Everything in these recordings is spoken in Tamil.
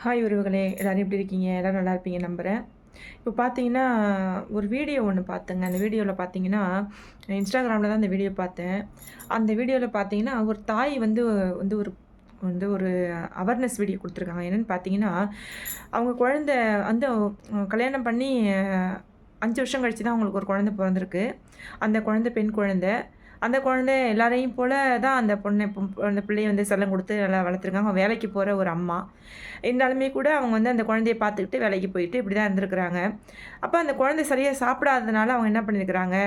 ஹாய் உறவுகளே! எல்லாரும் எப்படி இருக்கீங்க? எல்லாரும் நல்லா இருப்பீங்க நம்புறேன். இப்போ பார்த்தீங்கன்னா, ஒரு வீடியோ ஒண்ணு பார்த்தேங்க. அந்த வீடியோல பார்த்தீங்கன்னா, இன்ஸ்டாகிராம்ல தான் அந்த வீடியோ பார்த்தேன். அந்த வீடியோல பார்த்தீங்கன்னா, ஒரு தாய் வந்து வந்து ஒரு வந்து ஒரு அவேர்னஸ் வீடியோ குடுத்துருக்காங்க. என்னன்னு பார்த்தீங்கன்னா, அவங்க குழந்தை வந்து கல்யாணம் பண்ணி 5 வருஷம் கழிச்சு தான் அவங்களுக்கு ஒரு குழந்தை பொறந்திருக்கு. அந்த குழந்தை பெண் குழந்தை. அந்த குழந்தை எல்லாரையும் போல தான் அந்த பொண்ணு அந்த பிள்ளைய வந்து செல்லம் குடுத்து நல்லா வளர்த்துருக்காங்க. வேலைக்கு போற ஒரு அம்மா. இருந்தாலுமே கூட அவங்க வந்து அந்த குழந்தைய பார்த்துக்கிட்டு வேலைக்கு போயிட்டு இப்படி தான் இருந்திருக்கிறாங்க. அப்ப அந்த குழந்தை சரியா சாப்பிடாததுனால அவங்க என்ன பண்ணியிருக்கிறாங்க,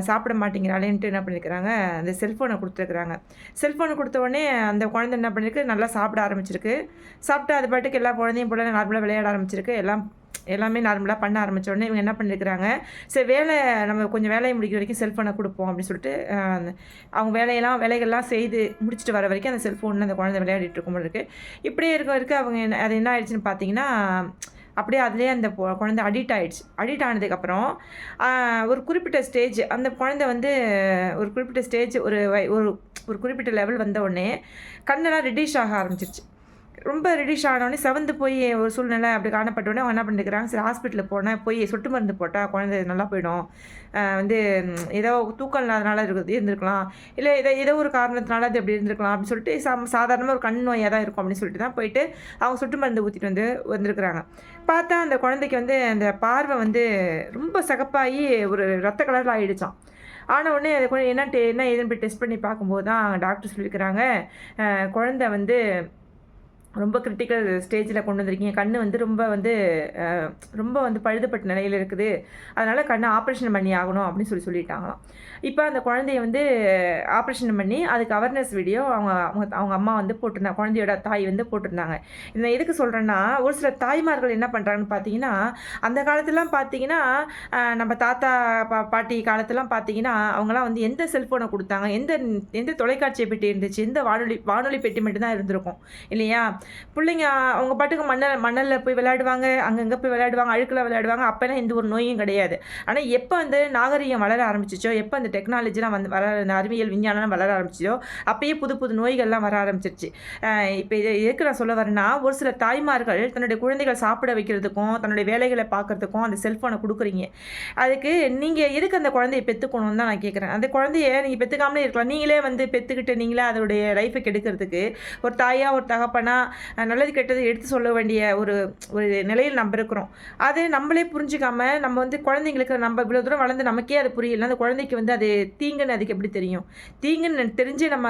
சாப்பிட மாட்டேங்கிறாளேன்ட்டு என்ன பண்ணியிருக்கிறாங்க, அந்த செல்ஃபோன குடுத்துருக்குறாங்க. செல்ஃபோன குடுத்த உடனே அந்த குழந்தை என்ன பண்ணிருக்கு, நல்லா சாப்பிட ஆரம்பிச்சிருக்கு. சாப்பிட்டு அது பாட்டுக்கு எல்லா குழந்தையும் போல நார்மலா விளையாட ஆரம்பிச்சிருக்கு. எல்லாமே நார்மலா பண்ண ஆரம்பிச்ச உடனே இவங்க என்ன பண்ணியிருக்கிறாங்க, சரி நம்ம கொஞ்சம் வேலைய முடிக்கிற வரைக்கும் செல்ஃபோன குடுப்போம் அப்படின்னு சொல்லிட்டு, அவங்க வேலைகள்லாம் செய்து முடிச்சுட்டு வர வரைக்கும் அந்த செல்ஃபோன்ல அந்த குழந்தை விளையாடிட்டு இருக்கும் போல இருக்கு. இப்படியே இருக்க இருக்க அவங்க அது என்ன ஆயிடுச்சுன்னு பார்த்தீங்கன்னா, அப்படியே அதிலேயே அந்த குழந்தை அடிக்ட் ஆயிடுச்சு. அடிக்ட் ஆனதுக்கப்புறம், ஒரு குறிப்பிட்ட ஸ்டேஜ் அந்த குழந்தை வந்து ஒரு குறிப்பிட்ட ஸ்டேஜ் ஒரு ஒரு குறிப்பிட்ட லெவல் வந்த உடனே, கண்ணெல்லாம் ரெட்டிஷ் ஆக ஆரம்பிச்சிருச்சு. ரொம்ப ரெடிஷ் ஆனோனே செவந்து போய் ஒரு சூழ்நிலை அப்படி காணப்பட்டோனே அவங்க என்ன பண்ணியிருக்கிறாங்க, சரி ஹாஸ்பிட்டலுக்கு போனேன் போய் சொட்டு மருந்து போட்டா குழந்தை நல்லா போயிடும். வந்து ஏதோ தூக்கம் இல்லாதனால இருந்திருக்கலாம். இல்லை ஏதோ ஒரு காரணத்தினால அது அப்படி இருந்திருக்கலாம் அப்படின்னு சொல்லிட்டு சாதாரணமாக ஒரு கண் நோயாக தான் இருக்கும் அப்படின்னு சொல்லிட்டு தான் போயிட்டு அவங்க சொட்டு மருந்து ஊற்றிட்டு வந்திருக்கிறாங்க. பார்த்தா அந்த குழந்தைக்கு வந்து அந்த பார்வை வந்து ரொம்ப சிகப்பாகி ஒரு ரத்த கலரில் ஆயிடுச்சாம். ஆன உடனே அது என்ன ஏதுன்னு போய் டெஸ்ட் பண்ணி பார்க்கும்போது தான் டாக்டர் சொல்லியிருக்கிறாங்க, குழந்தை வந்து ரொம்ப கிரிட்டிக்கல் ஸ்டேஜில் கொண்டு வந்திருக்கீங்க. கண் வந்து ரொம்ப வந்து பழுதுபட்ட நிலையில இருக்குது. அதனால் கண்ணை ஆப்ரேஷன் பண்ணி ஆகணும் அப்படின்னு சொல்லிட்டாங்களாம். இப்போ அந்த குழந்தைய வந்து ஆப்ரேஷன் பண்ணி அதுக்கு அவேர்னஸ் வீடியோ அவங்க அவங்க அவங்க அம்மா வந்து போட்டிருந்தாங்க. குழந்தையோட தாய் வந்து போட்டிருந்தாங்க. இதை எதுக்கு சொல்கிறேன்னா, ஒரு சில தாய்மார்கள் என்ன பண்ணுறாங்கன்னு பார்த்தீங்கன்னா, அந்த காலத்துலலாம் பார்த்தீங்கன்னா, நம்ம தாத்தா பாட்டி காலத்துலாம் பார்த்தீங்கன்னா, அவங்கலாம் வந்து எந்த செல்ஃபோனை கொடுத்தாங்க, எந்த எந்த தொலைக்காட்சி பெட்டி இருந்துச்சு, எந்த வானொலி பெட்டி மட்டும் தான் இருந்திருக்கும் இல்லையா? பிள்ளைங்க அவங்க பாட்டுக்கு மணலில் போய் விளையாடுவாங்க, அங்கங்கே போய் விளையாடுவாங்க, அழுக்கில் விளையாடுவாங்க. அப்போலாம் எந்த ஒரு நோயும் கிடையாது. ஆனால் எப்போ வந்து நாகரிகம் வளர ஆரம்பிச்சிச்சோ, எப்போ அந்த டெக்னாலஜிலாம் வந்து இந்த அறிவியல் விஞ்ஞானம் வளர ஆரம்பிச்சிச்சோ, அப்பயே புது புது நோய்கள்லாம் வர ஆரம்பிச்சிருச்சு. இப்போ இதை எதுக்கு நான் சொல்ல வரேன்னா, ஒரு சில தாய்மார்கள் தன்னுடைய குழந்தைகள் சாப்பிட வைக்கிறதுக்கும், தன்னுடைய வேலைகளை பார்க்கறதுக்கும் அந்த செல்ஃபோனை கொடுக்குறீங்க. அதுக்கு நீங்கள் எதுக்கு அந்த குழந்தைய பெற்றுக்கணும்னு தான் நான் கேட்குறேன். அந்த குழந்தைய நீங்கள் பெற்றுக்காமலே இருக்கலாம். நீங்களே வந்து பெற்றுக்கிட்டு நீங்களே அதோடைய லைஃபை கெடுக்கிறதுக்கு ஒரு தாயா ஒரு தகப்பனா நல்லது கெட்டது எடுத்து சொல்ல வேண்டிய ஒரு ஒரு நிலையில் நம்ம இருக்கிறோம். அது நம்மளே புரிஞ்சுக்காம நம்ம வந்து குழந்தைங்களுக்கு நம்ம இவ்வளோ தூரம் வளர்ந்து நமக்கே அது புரியல. அந்த குழந்தைக்கு வந்து அது தீங்குன்னு அதுக்கு எப்படி தெரியும்? தீங்குன்னு தெரிஞ்சு நம்ம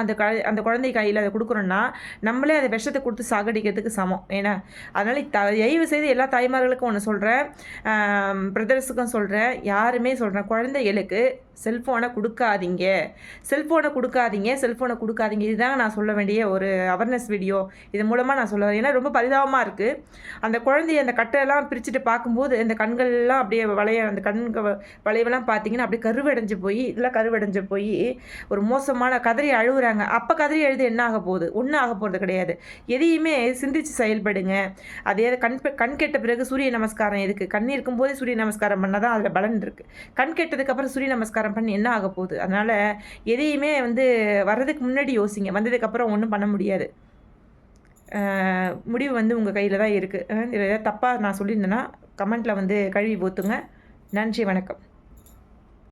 அந்த குழந்தை கையில் அதை கொடுக்குறோன்னா, நம்மளே அதை விஷத்தை கொடுத்து சாகடிக்கிறதுக்கு சமம். ஏன்னா அதனால் தயவு செய்து எல்லா தாய்மார்களுக்கும் ஒன்று சொல்கிறேன், பிரதர்ஸுக்கும் சொல்கிறேன், யாருமே சொல்கிறேன், குழந்தைகளுக்கு செல்ஃபோனை கொடுக்காதீங்க, செல்ஃபோனை கொடுக்காதீங்க. இதுதான் நான் சொல்ல வேண்டிய ஒரு அவேர்னஸ் வீடியோ. இது மூலமாக நான் சொல்ல வரேன். ஏன்னா ரொம்ப பரிதாபமாக இருக்குது. அந்த குழந்தைய அந்த கட்டையெல்லாம் பிரிச்சுட்டு பார்க்கும்போது இந்த கண்கள்லாம் அப்படியே அந்த வளைவெல்லாம் பார்த்தீங்கன்னா அப்படியே கருவடைஞ்சு போய் ஒரு மோசமான கதறி அழுகுறாங்க. அப்போ கதறி அழுது என்ன ஆக போகுது? ஒன்றும் ஆக போகிறது கிடையாது. எதையுமே சிந்திச்சு செயல்படுங்க. அதே கண் கெட்ட பிறகு சூரிய நமஸ்காரம் எதுக்கு? கண் இருக்கும்போதே சூரிய நமஸ்காரம் பண்ணால் தான் அதில் பலன் இருக்குது. கண் கெட்டதுக்கப்புறம் சூரிய நமஸ்காரம் பண்ணி என்ன ஆக போகுது? அதனால் எதையுமே வந்து வர்றதுக்கு முன்னாடி யோசிங்க. வந்ததுக்கப்புறம் ஒன்றும் பண்ண முடியாது. முடிவு வந்து உங்கள் கையில் தான் இருக்குது. இதில் ஏதாவது தப்பாக நான் சொல்லியிருந்தேன்னா கமெண்ட்டில் வந்து கழுவி ஊற்றுங்க. நன்றி, வணக்கம்.